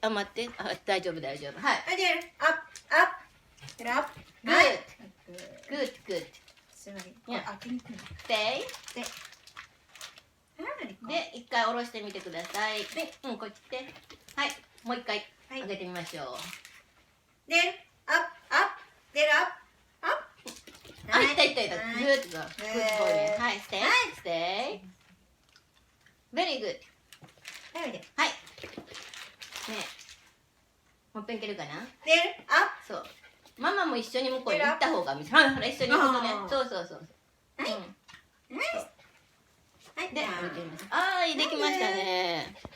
あ、待って。あ、大丈夫、大丈夫。はい。はい、で、アップ、アップ。で、アップ。 Good はい。 Good, good. すごい。いや開けにくいな。 Stay. で、で、一回下ろしてみてください。で、うん、こっち来て。はい。もう一回はい上げてみましょう。で、アップ、アップ。で、アップ、アップ。あ、いったいったいった。はい Good, good boy. はい、stay. はい Stay. Very good. はい、で、はい。ねえ。もう一遍いけるかな？で、アッそう。ママも一緒に向こうに行った方がいい。はい、ほら、一緒に行くとねあ。ーそうそうそう。はいうん。プ。はい、で、じゃあ置いてみます。あー、できましたね。